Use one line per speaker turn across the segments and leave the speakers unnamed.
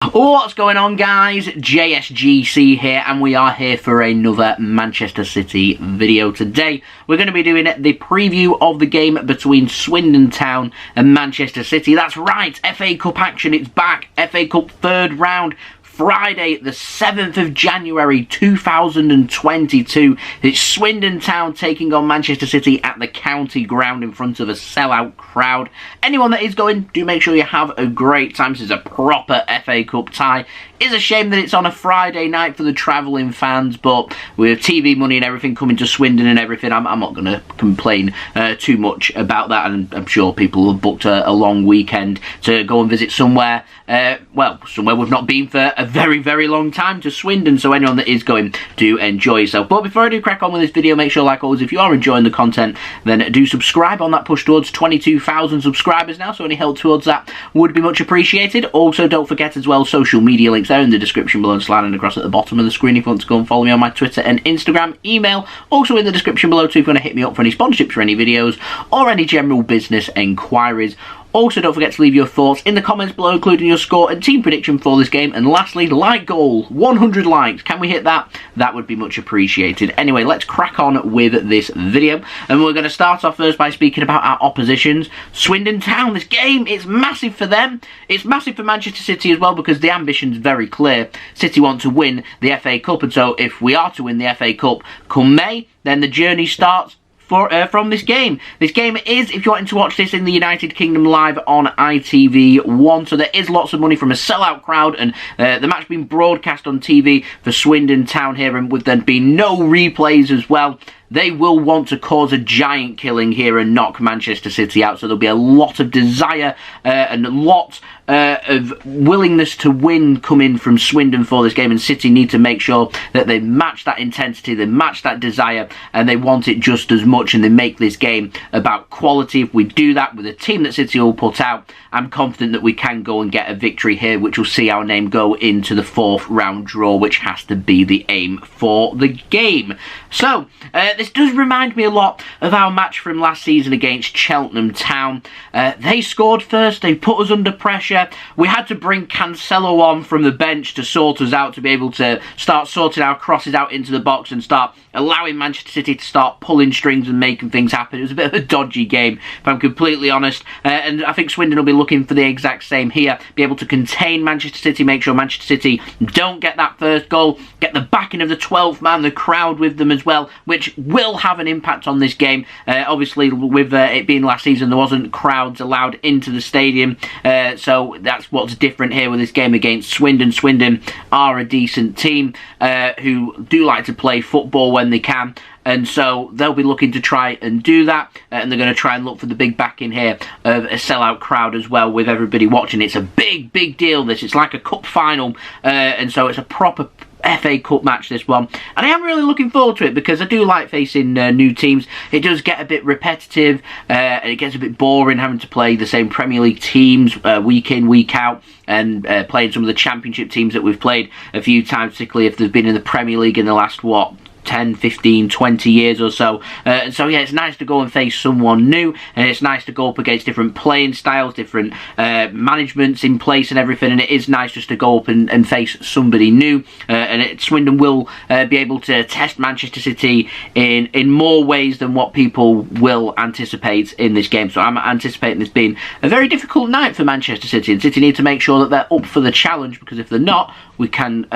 What's going on, guys? JSGC here, and we are here for another Manchester City video. Today we're going to be doing the preview of the game between Swindon Town and Manchester City. That's right, FA Cup action, it's back. FA Cup third round, Friday the 7th of January 2022. It's Swindon Town taking on Manchester City at the county ground in front of a sellout crowd. Anyone that is going, do make sure you have a great time. This is a proper FA Cup tie. It's a shame that it's on a Friday night for the travelling fans, but with TV money and everything coming to Swindon and everything, I'm not going to complain too much about that, and I'm sure people have booked a long weekend to go and visit somewhere, somewhere we've not been for a very, very long time, to Swindon, so anyone that is going, do enjoy yourself. But before I do crack on with this video, make sure, like always, if you are enjoying the content, then do subscribe on that push towards 22,000 subscribers now, so any help towards that would be much appreciated. Also, don't forget as well, social media links there in the description below and sliding across at the bottom of the screen if you want to go and follow me on my Twitter and Instagram. Email also in the description below too if you want to hit me up for any sponsorships for any videos or any general business enquiries. Also, don't forget to leave your thoughts in the comments below, including your score and team prediction for this game. And lastly, like goal, 100 likes. Can we hit that? That would be much appreciated. Anyway, let's crack on with this video. And we're going to start off first by speaking about our oppositions. Swindon Town, this game, it's massive for them. It's massive for Manchester City as well, because the ambition's very clear. City want to win the FA Cup, and so if we are to win the FA Cup come May, then the journey starts from this game. This game is, if you're wanting to watch this in the United Kingdom, live on ITV1, so there is lots of money from a sellout crowd, and the match being broadcast on TV for Swindon Town here, and with there being no replays as well. They will want to cause a giant killing here and knock Manchester City out, so there'll be a lot of desire and a lot of willingness to win coming from Swindon for this game, and City need to make sure that they match that intensity, they match that desire, and they want it just as much, and they make this game about quality. If we do that with the team that City will put out, I'm confident that we can go and get a victory here, which will see our name go into the fourth round draw, which has to be the aim for the game. So, this does remind me a lot of our match from last season against Cheltenham Town. They scored first, they put us under pressure. We had to bring Cancelo on from the bench to sort us out, to be able to start sorting our crosses out into the box and start allowing Manchester City to start pulling strings and making things happen. It was a bit of a dodgy game, if I'm completely honest, and I think Swindon will be looking for the exact same here. Be able to contain Manchester City, make sure Manchester City don't get that first goal, get the backing of the 12th man, the crowd with them as well, which will have an impact on this game. Obviously, with it being last season, there wasn't crowds allowed into the stadium, so that's what's different here with this game against Swindon. Swindon are a decent team who do like to play football when they can, and so they'll be looking to try and do that, and they're going to try and look for the big backing here of a sellout crowd as well, with everybody watching. It's a big, big deal, this. It's like a cup final, and so it's a proper FA Cup match, this one, and I am really looking forward to it, because I do like facing new teams. It does get a bit repetitive, and it gets a bit boring having to play the same Premier League teams week in, week out, and playing some of the Championship teams that we've played a few times, particularly if they've been in the Premier League in the last, 10, 15, 20 years or so. And so, yeah, it's nice to go and face someone new, and it's nice to go up against different playing styles, different managements in place and everything, and it is nice just to go up and face somebody new. Swindon will be able to test Manchester City in more ways than what people will anticipate in this game. So I'm anticipating this being a very difficult night for Manchester City, and City need to make sure that they're up for the challenge, because if they're not, we can,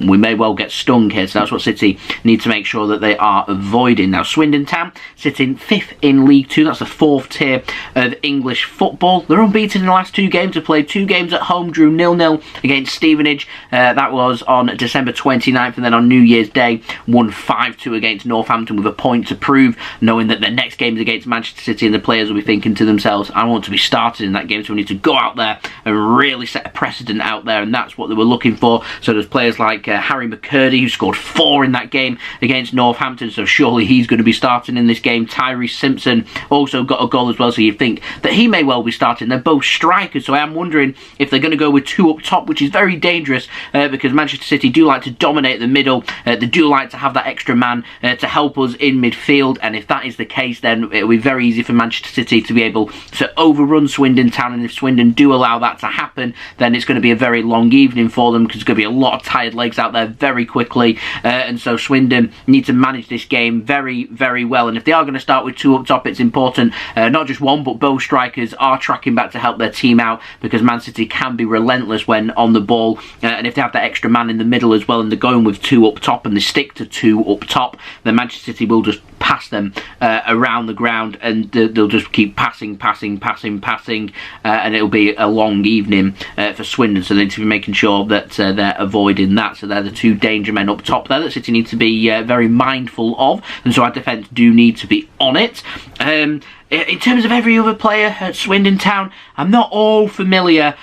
we may well get stung here. So that's what City need to make sure that they are avoiding. Now, Swindon Town sitting 5th in League 2. That's the 4th tier of English football. They're unbeaten in the last 2 games. They've played 2 games at home, drew 0-0 against Stevenage. That was on December 29th, and then on New Year's Day, won 5-2 against Northampton with a point to prove, knowing that their next game is against Manchester City, and the players will be thinking to themselves, I want to be started in that game, so we need to go out there and really set a precedent out there, and that's what they were looking for. So there's players like Harry McKirdy, who scored 4 in that game, against Northampton, so surely he's going to be starting in this game. Tyreece Simpson also got a goal as well, so you think that he may well be starting. They're both strikers, so I am wondering if they're going to go with two up top, which is very dangerous because Manchester City do like to dominate the middle. They do like to have that extra man to help us in midfield, and if that is the case, then it'll be very easy for Manchester City to be able to overrun Swindon Town, and if Swindon do allow that to happen, then it's going to be a very long evening for them, because there's going to be a lot of tired legs out there very quickly, and so Swindon need to manage this game very, very well. And if they are going to start with two up top, it's important not just one, but both strikers are tracking back to help their team out, because Man City can be relentless when on the ball, and if they have that extra man in the middle as well, and they're going with two up top and they stick to two up top, then Manchester City will just pass them around the ground, and they'll just keep passing, and it'll be a long evening for Swindon, so they need to be making sure that they're avoiding that. So they're the two danger men up top there that City need to be very mindful of, and so our defence do need to be on it. In terms of every other player at Swindon Town, I'm not all familiar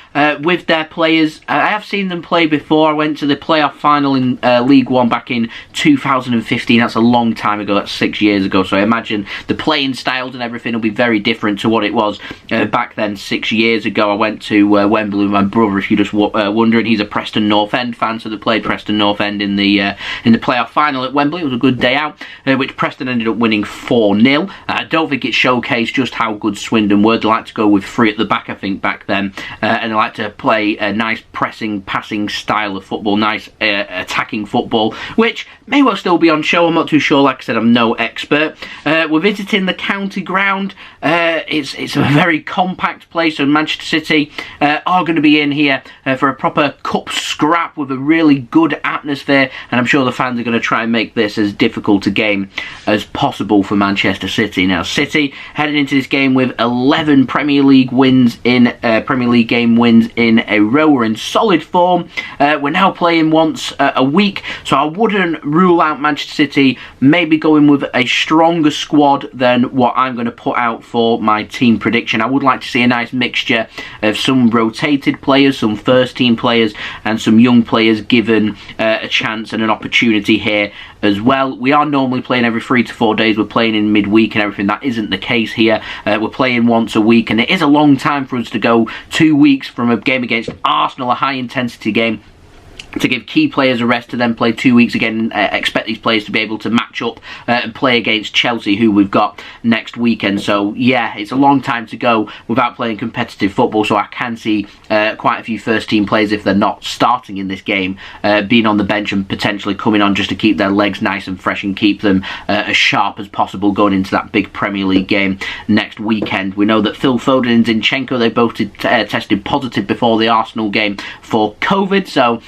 with their players. I have seen them play before. I went to the playoff final in League One back in 2015. That's a long time ago. That's 6 years ago. So I imagine the playing styles and everything will be very different to what it was back then 6 years ago. I went to Wembley with my brother, if you're just wondering. He's a Preston North End fan, so they played Preston North End in the playoff final at Wembley. It was a good day out, which Preston ended up winning 4-0. I don't think it showcased just how good Swindon were. They like to go with three at the back, I think, back then, and they like to play a nice pressing, passing style of football, nice attacking football, which may well still be on show. I'm not too sure. Like I said, I'm no expert. We're visiting the county ground. It's a very compact place, so Manchester City are going to be in here for a proper cup scrap with a really good atmosphere, and I'm sure the fans are going to try and make this as difficult a game as possible for Manchester City. Now, City heading into this game with 11 Premier League wins in Premier League game wins in a row. We're in solid form. We're now playing once a week, so I wouldn't rule out Manchester City maybe going with a stronger squad than what I'm going to put out for my team prediction. I would like to see a nice mixture of some rotated players, some first team players, and some young players given a chance and an opportunity here as well. We are normally playing every 3 to 4 days. We're playing in midweek and everything. That isn't the case here. We're playing once a week, and it is a long time for us to go 2 weeks from a game against Arsenal, a high intensity game, to give key players a rest, to then play 2 weeks again and expect these players to be able to match up and play against Chelsea, who we've got next weekend. So yeah, it's a long time to go without playing competitive football, so I can see quite a few first team players, if they're not starting in this game, being on the bench and potentially coming on just to keep their legs nice and fresh and keep them as sharp as possible going into that big Premier League game next weekend. We know that Phil Foden and Zinchenko, they both tested positive before the Arsenal game for COVID, so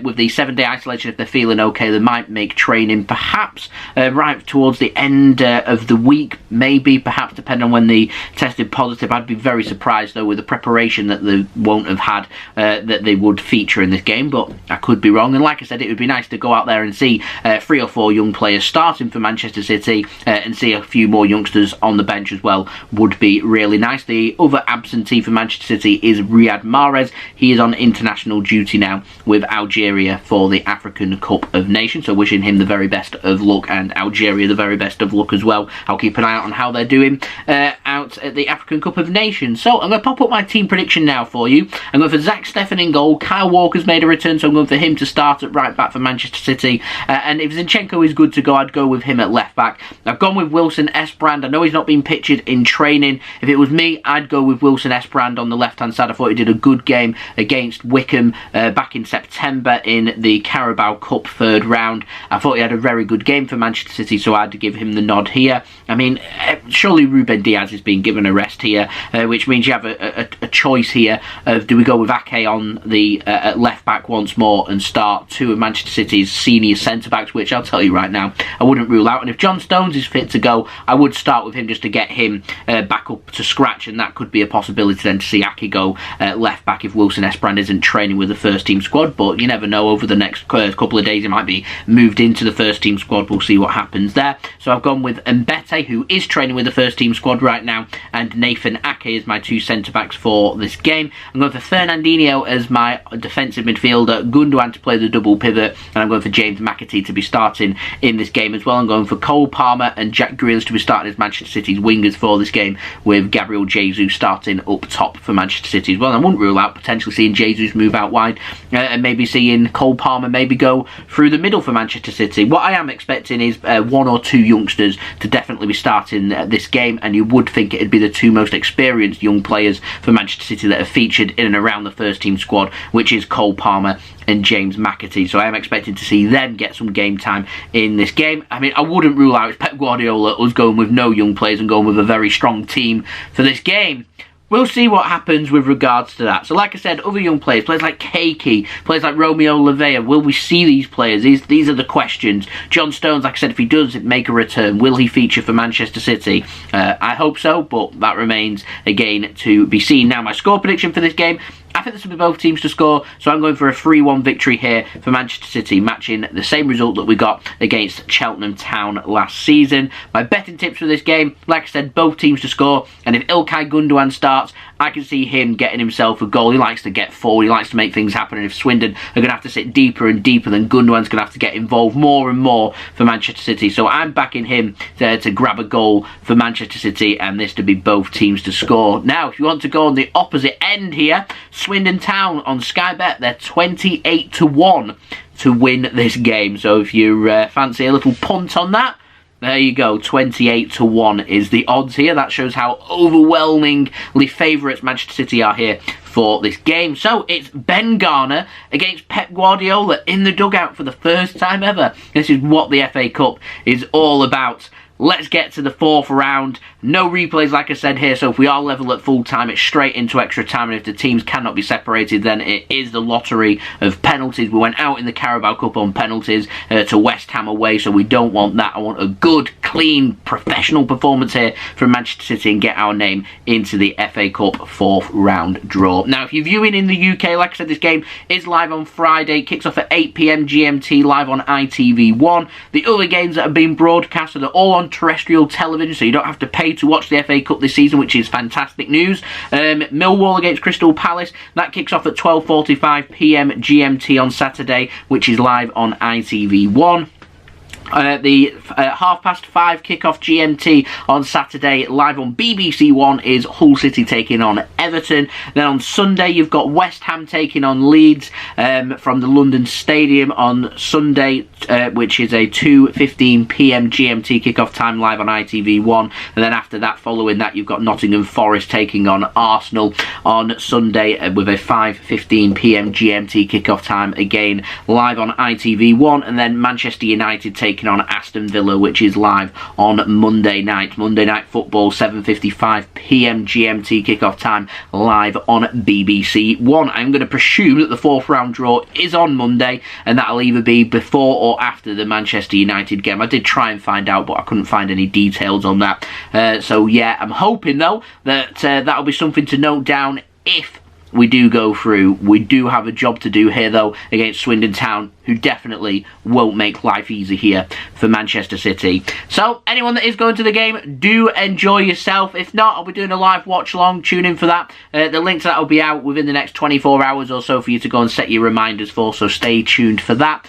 with the 7-day isolation, if they're feeling okay, they might make training perhaps right towards the end of the week, maybe, perhaps, depending on when they tested positive. I'd be very surprised, though, with the preparation that they won't have had, that they would feature in this game, but I could be wrong. And like I said, it would be nice to go out there and see 3 or 4 young players starting for Manchester City, and see a few more youngsters on the bench as well would be really nice. The other absentee for Manchester City is Riyad Mahrez. He is on international duty now with Algeria for the African Cup of Nations, so wishing him the very best of luck, and Algeria the very best of luck as well. I'll keep an eye out on how they're doing out at the African Cup of Nations. So I'm going to pop up my team prediction now for you. I'm going for Zack Steffen in goal. Kyle Walker's made a return, so I'm going for him to start at right back for Manchester City, and if Zinchenko is good to go, I'd go with him at left back. I've gone with Wilson-Esbrand. I know he's not been pictured in training. If it was me, I'd go with Wilson-Esbrand on the left hand side. I thought he did a good game against Wickham back in September in the Carabao Cup 3rd round. I thought he had a very good game for Manchester City, so I had to give him the nod here. I mean, surely Ruben Dias is being given a rest here, which means you have a choice here of, do we go with Ake on the left back once more and start 2 of Manchester City's senior centre backs, which I'll tell you right now, I wouldn't rule out. And if John Stones is fit to go, I would start with him just to get him back up to scratch, and that could be a possibility then to see Ake go left back if Wilson-Esbrand isn't training with the first team squad, but you never never know. Over the next couple of days, he might be moved into the first team squad. We'll see what happens there. So I've gone with Mbete, who is training with the first team squad right now, and Nathan Ake as my two centre-backs for this game. I'm going for Fernandinho as my defensive midfielder, Gundogan to play the double pivot, and I'm going for James McAtee to be starting in this game as well. I'm going for Cole Palmer and Jack Grealish to be starting as Manchester City's wingers for this game, with Gabriel Jesus starting up top for Manchester City as well. And I wouldn't rule out potentially seeing Jesus move out wide, and maybe seeing Cole Palmer maybe go through the middle for Manchester City. What I am expecting is one or two youngsters to definitely be starting this game, and you would think it'd be the two most experienced young players for Manchester City that have featured in and around the first team squad, which is Cole Palmer and James McAtee. So I am expecting to see them get some game time in this game. I mean, I wouldn't rule out it's Pep Guardiola us going with no young players and going with a very strong team for this game. We'll see what happens with regards to that. So like I said, other young players like Keiki, players like Romeo Lavia, will we see these players? These are the questions. John Stones, like I said, if he does make a return, will he feature for Manchester City? I hope so, but that remains again to be seen. Now, my score prediction for this game, I think this will be both teams to score, so I'm going for a 3-1 victory here for Manchester City, matching the same result that we got against Cheltenham Town last season. My betting tips for this game, like I said, both teams to score, and if Ilkay Gundogan starts, I can see him getting himself a goal. He likes to get forward, he likes to make things happen, and if Swindon are going to have to sit deeper and deeper, then Gundogan's going to have to get involved more and more for Manchester City. So I'm backing him to grab a goal for Manchester City, and this to be both teams to score. Now, if you want to go on the opposite end here, Swindon Town on Sky Bet, they're 28-1 to win this game. So if you fancy a little punt on that, there you go, 28-1 is the odds here. That shows how overwhelmingly favourites Manchester City are here for this game. So it's Ben Garner against Pep Guardiola in the dugout for the first time ever. This is what the FA Cup is all about. Let's get to the fourth round. No replays, like I said here, so if we are level at full time, it's straight into extra time, and if the teams cannot be separated, then it is the lottery of penalties. We went out in the Carabao Cup on penalties to West Ham away, so we don't want that. I want a good, clean, professional performance here from Manchester City and get our name into the FA Cup fourth round draw. Now, if you're viewing in the UK, like I said, this game is live on Friday. It kicks off at 8 PM GMT, live on ITV1. The other games that have been broadcast are all on terrestrial television, so you don't have to pay to watch the FA Cup this season, which is fantastic news. Millwall against Crystal Palace, that kicks off at 12:45 PM GMT on Saturday, which is live on ITV1. The 5:30 kickoff GMT on Saturday, live on BBC One, is Hull City taking on Everton. Then on Sunday, you've got West Ham taking on Leeds from the London Stadium on Sunday, which is a 2:15 PM GMT kickoff time, live on ITV1. And then after that, following that, you've got Nottingham Forest taking on Arsenal on Sunday with a 5:15 PM GMT kickoff time, again live on ITV1. And then Manchester United taking on Aston Villa, which is live on Monday night. Monday Night Football, 7:55 PM GMT kickoff time, live on BBC One. I'm going to presume that the fourth round draw is on Monday, and that'll either be before or after the Manchester United game. I did try and find out, but I couldn't find any details on that. So yeah, I'm hoping though that that'll be something to note down if we do go through. We do have a job to do here though against Swindon Town, who definitely won't make life easy here for Manchester City. So anyone that is going to the game, do enjoy yourself. If not, I'll be doing a live watch along. Tune in for that. The link to that will be out within the next 24 hours or so for you to go and set your reminders for, so stay tuned for that.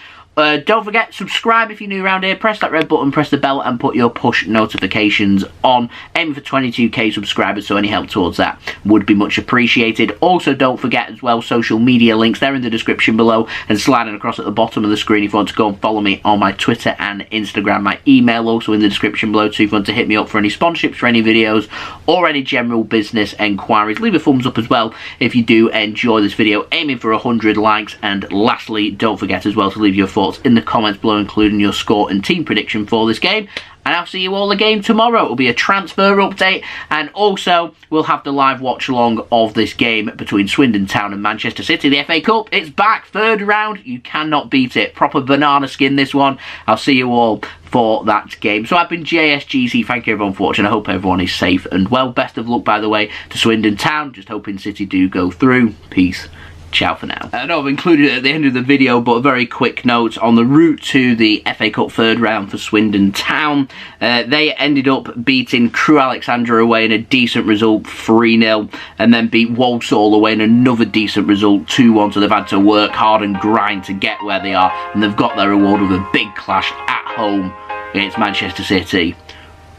Don't forget, subscribe if you're new around here. Press that red button, press the bell, and put your push notifications on. Aim for 22k subscribers, so any help towards that would be much appreciated. Also, don't forget as well, social media links, they're in the description below and sliding across at the bottom of the screen if you want to go and follow me on my Twitter and Instagram. My email also in the description below too if you want to hit me up for any sponsorships for any videos or any general business enquiries. Leave a thumbs up as well if you do enjoy this video. Aiming for 100 likes. And lastly, don't forget as well to leave your thoughts in the comments below, including your score and team prediction for this game. And I'll see you all again tomorrow. It'll be a transfer update, and also we'll have the live watch along of this game between Swindon Town and Manchester City. The FA Cup, it's back, third round. You cannot beat it. Proper banana skin, this one. I'll see you all for that game. So I've been JSGC. Thank you everyone for watching. I hope everyone is safe and well. Best of luck, by the way, to Swindon Town. Just hoping City do go through. Peace Ciao for now. I know I've included it at the end of the video, but a very quick note on the route to the FA Cup third round for Swindon Town. They ended up beating Crewe Alexandra away in a decent result, 3-0, and then beat Walsall away in another decent result, 2-1, so they've had to work hard and grind to get where they are, and they've got their reward with a big clash at home against Manchester City.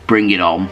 Bring it on.